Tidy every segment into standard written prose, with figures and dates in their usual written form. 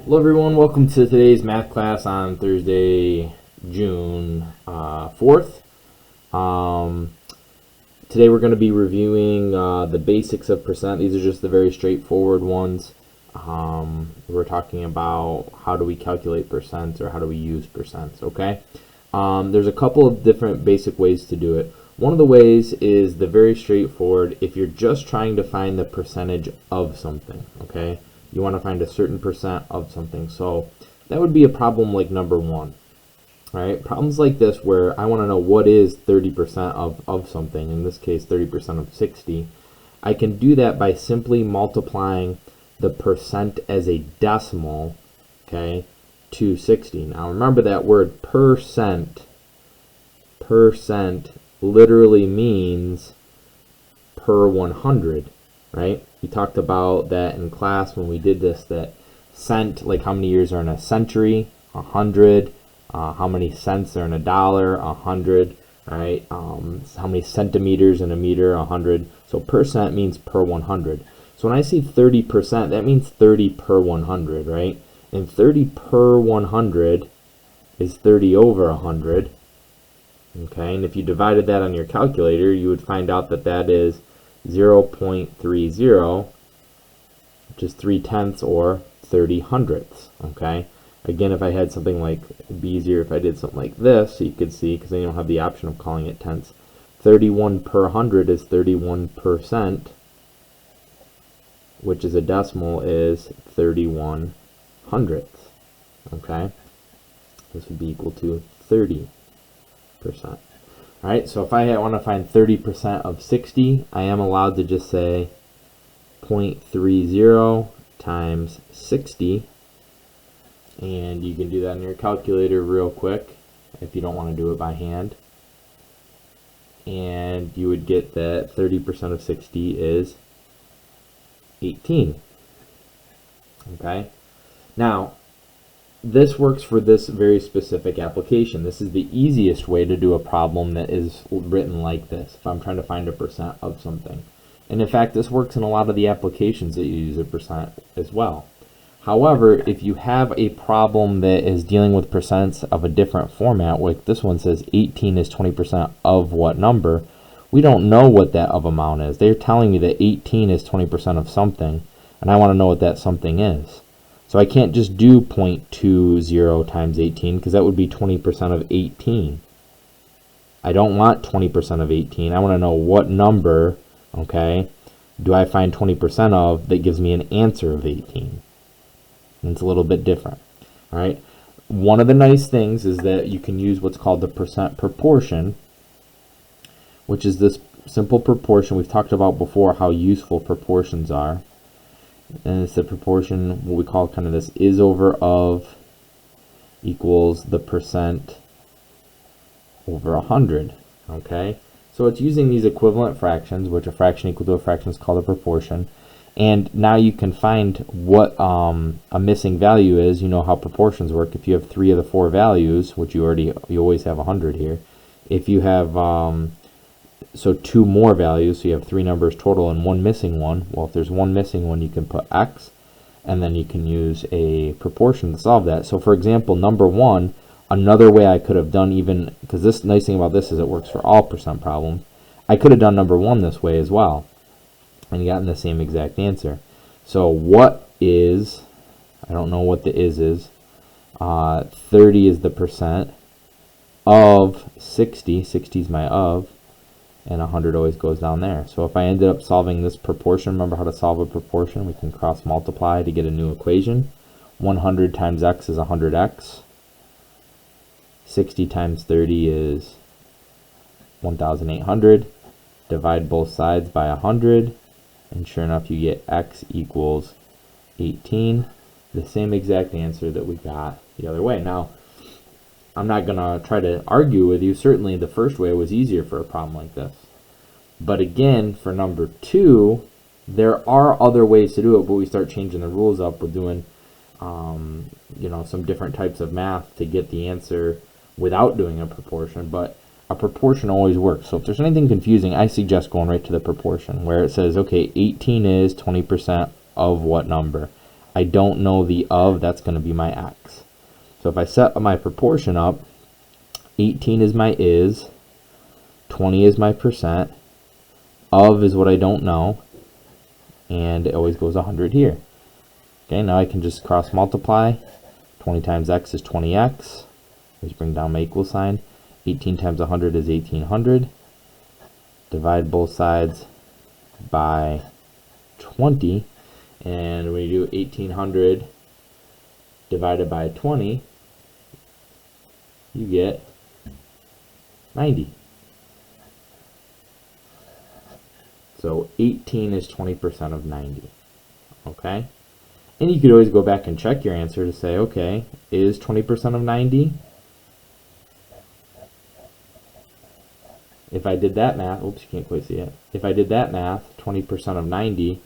Hello everyone, welcome to today's math class on Thursday, June 4th. Today we're going to be reviewing the basics of percent. These are just the very straightforward ones. We're talking about how do we calculate percents or how do we use percents, okay? There's a couple of different basic ways to do it. One of the ways is the very straightforward, if you're just trying to find the percentage of something, okay? You want to find a certain percent of something. So that would be a problem like number one. All right, problems like this where I want to know what is 30% of something, in this case 30% of 60. I can do that by simply multiplying the percent as a decimal, okay, to 60. Now remember that word percent literally means per 100, right? We talked about that in class when we did this, that cent, like how many years are in a century, 100, how many cents are in a dollar, 100, right? How many centimeters in a meter, 100. So percent means per 100. So when I see 30%, that means 30 per 100, right? And 30 per 100 is 30 over 100. Okay, and if you divided that on your calculator, you would find out that that is 0.30, which is 3/10 or 30 hundredths. Okay, again, if I had something like, it'd be easier if I did something like this, so you could see, because then you don't have the option of calling it tenths. 31 per 100 is 31%, which is a decimal, is 31 hundredths. Okay, this would be equal to 30%. Alright, so if I want to find 30% of 60, I am allowed to just say 0.30 times 60, and you can do that in your calculator real quick if you don't want to do it by hand, and you would get that 30% of 60 is 18. Okay, now this works for this very specific application. This is the easiest way to do a problem that is written like this, if I'm trying to find a percent of something. And in fact, this works in a lot of the applications that you use a percent as well. However, if you have a problem that is dealing with percents of a different format, like this one says 18 is 20% of what number, we don't know what that of amount is. They're telling me that 18 is 20% of something, and I want to know what that something is. So I can't just do 0.20 times 18, because that would be 20% of 18. I don't want 20% of 18. I want to know what number, okay, do I find 20% of that gives me an answer of 18. And it's a little bit different. All right. One of the nice things is that you can use what's called the percent proportion, which is this simple proportion. We've talked about before how useful proportions are. And it's the proportion, what we call kind of this is over of equals the percent over 100. Okay, so it's using these equivalent fractions, which a fraction equal to a fraction is called a proportion. And now you can find what a missing value is. You know how proportions work. If you have 3 of the 4 values, which you always have 100 here. If you have so 2 more values, so you have 3 numbers total and 1 missing one. Well, if there's 1 missing one, you can put x, and then you can use a proportion to solve that. So for example, number 1, another way I could have done, even because this nice thing about this is it works for all percent problems, I could have done number 1 this way as well and gotten the same exact answer. So what is, I don't know what the is, 30 is the percent of 60, 60 is my of, and 100 always goes down there. So if I ended up solving this proportion, remember how to solve a proportion, we can cross multiply to get a new equation. 100 times x is 100x. 60 times 30 is 1,800. Divide both sides by 100, and sure enough you get x equals 18. The same exact answer that we got the other way. Now, I'm not going to try to argue with you. Certainly the first way was easier for a problem like this. But again, for number 2, there are other ways to do it, but we start changing the rules up. We're doing some different types of math to get the answer without doing a proportion, but a proportion always works. So if there's anything confusing, I suggest going right to the proportion where it says, okay, 18 is 20% of what number? I don't know the of, that's going to be my x. So if I set my proportion up, 18 is my is, 20 is my percent, of is what I don't know, and it always goes 100 here. Okay, now I can just cross multiply. 20 times x is 20x. Let's bring down my equal sign. 18 times 100 is 1800. Divide both sides by 20. And when you do 1800 divided by 20, you get 90. So 18 is 20% of 90. Okay? And you could always go back and check your answer to say, okay, is 20% of 90? If I did that math, oops, you can't quite see it. If I did that math, 20% of 90,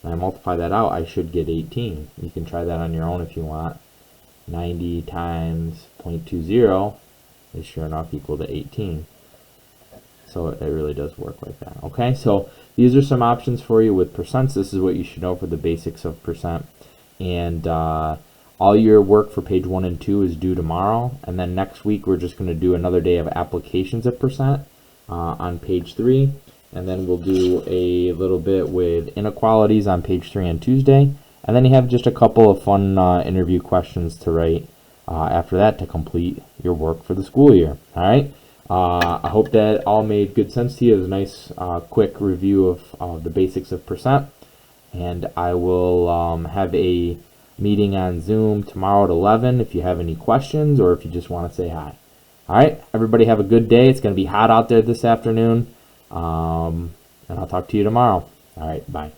and I multiply that out, I should get 18. You can try that on your own if you want. 90 times 0.20 is sure enough equal to 18. So it really does work like that. Okay, so these are some options for you with percents. This is what you should know for the basics of percent. And all your work for page 1 and 2 is due tomorrow. And then next week we're just going to do another day of applications of percent on page 3. And then we'll do a little bit with inequalities on page 3 on Tuesday. And then you have just a couple of fun interview questions to write after that to complete your work for the school year. All right. I hope that all made good sense to you. It was a nice quick review of the basics of percent. And I will have a meeting on Zoom tomorrow at 11 if you have any questions or if you just want to say hi. All right. Everybody have a good day. It's going to be hot out there this afternoon. And I'll talk to you tomorrow. All right. Bye.